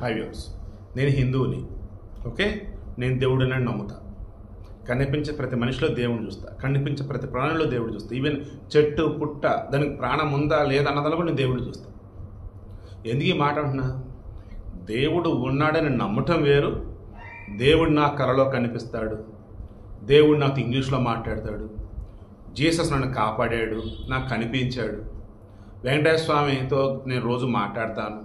5 years. నేను హిందువుని, okay. నేను దేవుడిని నమ్ముతా. కనిపించే ప్రతి మనిషిలో దేవుడు చూస్తా, కనిపించే ప్రతి ప్రాణంలో దేవుడు చూస్తా. ఈవెన్ చెట్టు పుట్ట దానికి ప్రాణం ఉందా లేదా అన్నదాన్ని కూడా నేను దేవుడు చూస్తా. ఎందుకు ఈ మాట అంటున్నా? దేవుడు ఉన్నాడని నమ్మటం వేరు, దేవుడు నా కలలో కనిపిస్తాడు, దేవుడు నాకు ఇంగ్లీష్లో మాట్లాడతాడు, జీసస్ నన్ను కాపాడాడు, నాకు కనిపించాడు, వెంకటేశ్వర స్వామితో నేను రోజు మాట్లాడతాను,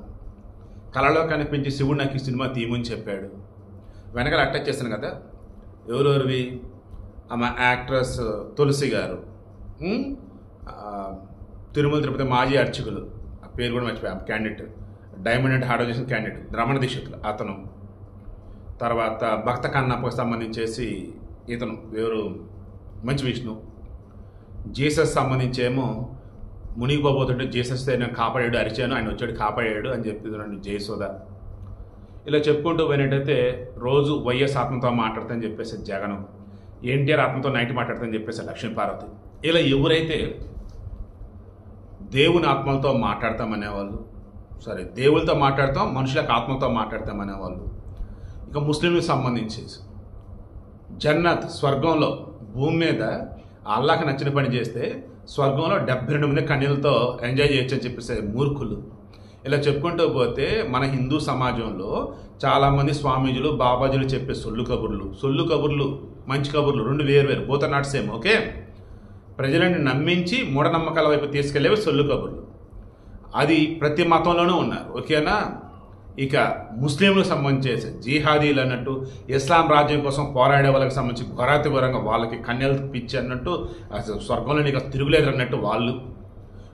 కళలో కనిపించి శివుడు నాకు ఈ సినిమా తీయమని చెప్పాడు. వెనకాల అటాచ్ చేశాను కదా, ఎవరెవరివి? ఆమె యాక్ట్రెస్ తులసి గారు, తిరుమల తిరుపతి మాజీ అర్చకులు, ఆ పేరు కూడా మర్చిపోయా, క్యాండిడేట్ డైమండ్ అండ్ హార్డ్ చేసిన క్యాండిడేట్ రమణ దీక్షితులు అతను. తర్వాత భక్త కన్నప్పకు సంబంధించేసి ఇతను ఎవరు, మంచి విష్ణు. జీసస్ సంబంధించేమో మునిగిపోతుంటే జీసస్ నేను కాపాడాడు, అరిచాను, ఆయన వచ్చాడు కాపాడాడు అని చెప్తున్నాడు జయసోద. ఇలా చెప్పుకుంటూ పోయినట్టయితే రోజు వైఎస్ ఆత్మతో మాట్లాడతానని చెప్పేసి జగను, ఎన్టీఆర్ ఆత్మతో నైట్ మాట్లాడతానని చెప్పేసి లక్ష్మీపార్వతి. ఇలా ఎవరైతే దేవుని ఆత్మలతో మాట్లాడతామనేవాళ్ళు, సరే దేవులతో మాట్లాడతాం, మనుషులకు ఆత్మలతో మాట్లాడతామనేవాళ్ళు. ఇక ముస్లింలకు సంబంధించి జన్నత్ స్వర్గంలో భూమి మీద అల్లాహకి నచ్చిన పని చేస్తే స్వర్గంలో 72 మంది కన్యలతో ఎంజాయ్ చేయొచ్చు అని చెప్పేసి మూర్ఖులు. ఇలా చెప్పుకుంటూ పోతే మన హిందూ సమాజంలో చాలామంది స్వామీజులు బాబాజీలు చెప్పే సొల్లు కబుర్లు మంచి కబుర్లు రెండు వేరు both are not same, okay. ప్రజలని నమ్మించి మూఢనమ్మకాల వైపు తీసుకెళ్లేవి సొల్లు కబుర్లు. అది ప్రతి మతంలోనూ ఉన్నారు, ఓకేనా. ఇక ముస్లింలకు సంబంధించేసి జిహాదీలు అన్నట్టు, ఇస్లాం రాజ్యం కోసం పోరాడే వాళ్ళకి సంబంధించి ఘోరాతి ఘోరంగా వాళ్ళకి కన్యలు పిచ్చి అన్నట్టు, అసలు స్వర్గంలో నీకు తిరుగులేదు అన్నట్టు వాళ్ళు.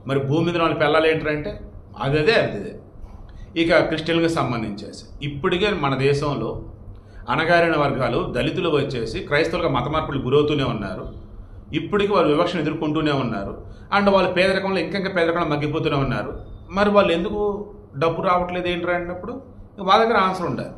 మరి భూమి మీద వాళ్ళు పిల్లలు ఏంటంటే అదే. ఇక క్రిస్టియన్కి సంబంధించేసి ఇప్పటికే మన దేశంలో అణగారిన వర్గాలు దళితులు వచ్చేసి క్రైస్తవులుగా మత మార్పులు గురవుతూనే ఉన్నారు. ఇప్పటికీ వాళ్ళు వివక్షను ఎదుర్కొంటూనే ఉన్నారు. అండ్ వాళ్ళు పేదరికంలో ఇంకా పేదరికంలో మగ్గిపోతూనే ఉన్నారు. మరి వాళ్ళు ఎందుకు డబ్బు రావట్లేదు ఏంటి అన్నప్పుడు వాళ్ళ దగ్గర ఆన్సర్ ఉండాలి.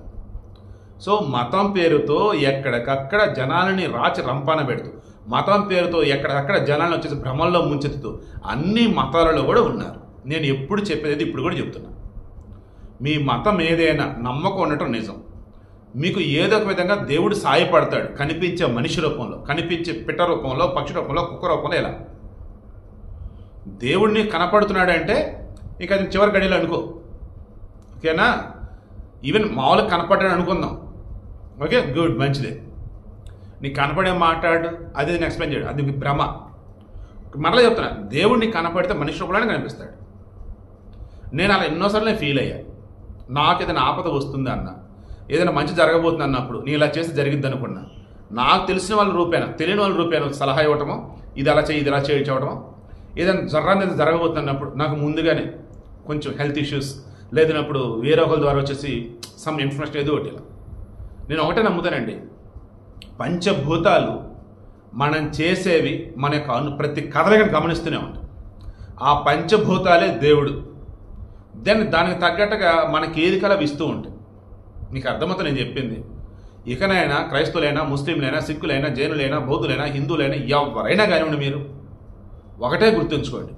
సో మతం పేరుతో ఎక్కడికక్కడ జనాలని రాచి రంపాన పెడుతూ, మతం పేరుతో ఎక్కడికక్కడ జనాలను వచ్చేసి భ్రమల్లో ముంచెత్తుతూ అన్ని మతాలలో కూడా ఉన్నారు. నేను ఎప్పుడు చెప్పేది ఇప్పుడు కూడా చెప్తున్నా, మీ మతం ఏదైనా నమ్మకం ఉండటం నిజం. మీకు ఏదో ఒక విధంగా దేవుడు సాయపడతాడు, కనిపించే మనిషి రూపంలో, కనిపించే పిట్ట రూపంలో, పక్షి రూపంలో, కుక్క రూపంలో. ఎలా దేవుడిని కనపడుతున్నాడంటే ఇక అది చివరి గడిలో అనుకో, ఓకేనా. ఈవెన్ మామూలుగా కనపడ్డాడు అనుకుందాం, ఓకే, గుడ్, మంచిదే. నీకు కనపడే మాట్లాడు, అది నేను ఎక్స్ప్లెయిన్ చేయడు, అది భ్రమ. మరలా చెప్తున్నా, దేవుడిని కనపడితే మనిషి రూపంలోనే కనిపిస్తాడు. నేను అలా ఎన్నోసార్లు ఫీల్ అయ్యా. నాకు ఏదైనా ఆపద వస్తుంది అన్న, ఏదైనా మంచి జరగబోతుంది అన్నప్పుడు నేను ఇలా చేసి జరిగిద్ది అనుకున్నా. నాకు తెలిసిన వాళ్ళ రూపేనా, తెలియని వాళ్ళ రూపేనా సలహా ఇవ్వటమో, ఇది అలా చేయి, ఇది ఇలా చేయించవటమో, ఏదైనా జర్రాన్ని జరగబోతుంది అన్నప్పుడు నాకు ముందుగానే కొంచెం హెల్త్ ఇష్యూస్ లేదన్నప్పుడు వేరే ఒకరి ద్వారా వచ్చేసి సమ్ ఇన్ఫర్మేషన్ ఏదో ఒకటి. ఇలా నేను ఒకటే నమ్ముతానండి, పంచభూతాలు మనం చేసేవి మన యొక్క ప్రతి కదలికను గమనిస్తూనే ఉంటాం. ఆ పంచభూతాలే దేవుడు. దానికి తగ్గట్టుగా మనకి ఏది కలవి ఇస్తూ ఉంటాయి. మీకు అర్థమవుతా నేను చెప్పింది. ఇకనైనా క్రైస్తవులైనా, ముస్లింలైనా, సిక్కులైనా, జైనులైనా, బౌద్ధులైనా, హిందువులైనా, ఎవరైనా కానివ్వండి, మీరు ఒకటే గుర్తుంచుకోండి,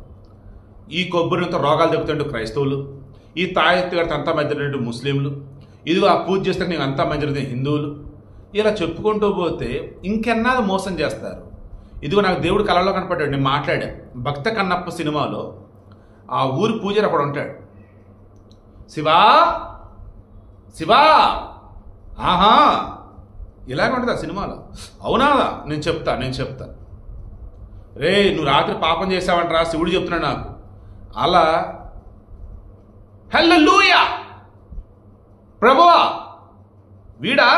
ఈ కొబ్బరితో రోగాలు దెబ్బతుంటే క్రైస్తవులు, ఈ తాయెత్తు కడితే అంతా మధ్యలో ముస్లింలు, ఇదిగో ఆ పూజ చేస్తే నేను అంతా మధ్యలో హిందువులు. ఇలా చెప్పుకుంటూ పోతే ఇంకెన్నాళ్ళు మోసం చేస్తారు. ఇదిగో నాకు దేవుడు కళలో కనపడ్డాడు. నేను మాట్లాడా, భక్త కన్నప్ప సినిమాలో ఆ ఊరి పూజారి అక్కడ ఉంటాడు. శివా శివా, ఆహా, ఇలాగ ఉంటుంది ఆ సినిమాలో. అవునా, నేను చెప్తా రే, నువ్వు రాత్రి పాపం చేసావంటరా శివుడు చెప్తున్నాడు నాకు. అలా హల్లెలూయా ప్రభువా, వీడా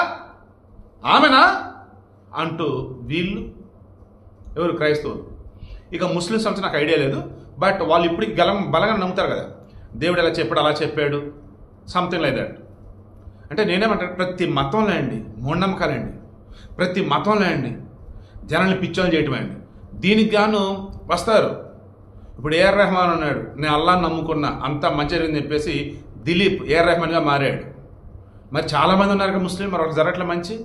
ఆమెనా అంటూ వీళ్ళు ఎవరు క్రైస్తవులు. ఇక ముస్లిమ్స్ అంటే నాకు ఐడియా లేదు, బట్ వాళ్ళు ఇప్పటికి బలంగా నమ్ముతారు కదా, దేవుడు ఎలా చెప్పాడు అలా చెప్పాడు, సంథింగ్ లైక్ దట్. అంటే నేనేమంటాను, ప్రతి మతంలో అండి మూఢనమ్మకాలండి, ప్రతి మతంలో అండి జనాల్ని పిచ్చోలు చేయటమే అండి. దీనికి గాను వస్తారు. ఇప్పుడు ఏఆర్ రెహమాన్ ఉన్నాడు, నేను అల్లాని నమ్ముకున్నా, అంతా మంచి జరిగిందని చెప్పేసి దిలీప్ ఏఆర్ రెహమాన్గా మారాడు. మరి చాలామంది ఉన్నారు కదా ముస్లిం, మరి ఒకటి జరగట్లే మంచి.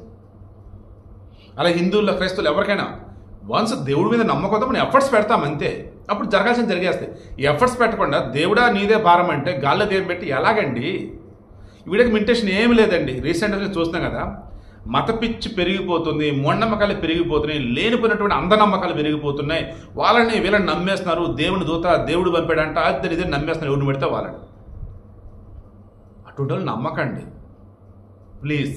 అలా హిందువుల్లో, క్రైస్తవులు ఎవరికైనా వన్స్ దేవుడి మీద నమ్మకంతో మనం ఎఫర్ట్స్ పెడతాం అంతే, అప్పుడు జరగాల్సిన జరిగేస్తాయి. ఈ ఎఫర్ట్స్ పెట్టకుండా దేవుడా నీదే భారం అంటే గాల్లో దేవుని పెట్టి ఎలాగండి? వీడికి మింటేషన్ ఏమి లేదండి. రీసెంట్గా చూస్తున్నాం కదా, మత పిచ్చి పెరిగిపోతుంది, మూఢనమ్మకాలు పెరిగిపోతున్నాయి, లేనిపోయినటువంటి అంధనమ్మకాలు పెరిగిపోతున్నాయి. వాళ్ళని వీళ్ళని నమ్మేస్తున్నారు. దేవుని దూత దేవుడు పంపాడంట, అది ఇదే నమ్మేస్తున్నారు. ఎవరిని పెడితే వాళ్ళని. అటువంటి వాళ్ళు నమ్మకండి ప్లీజ్.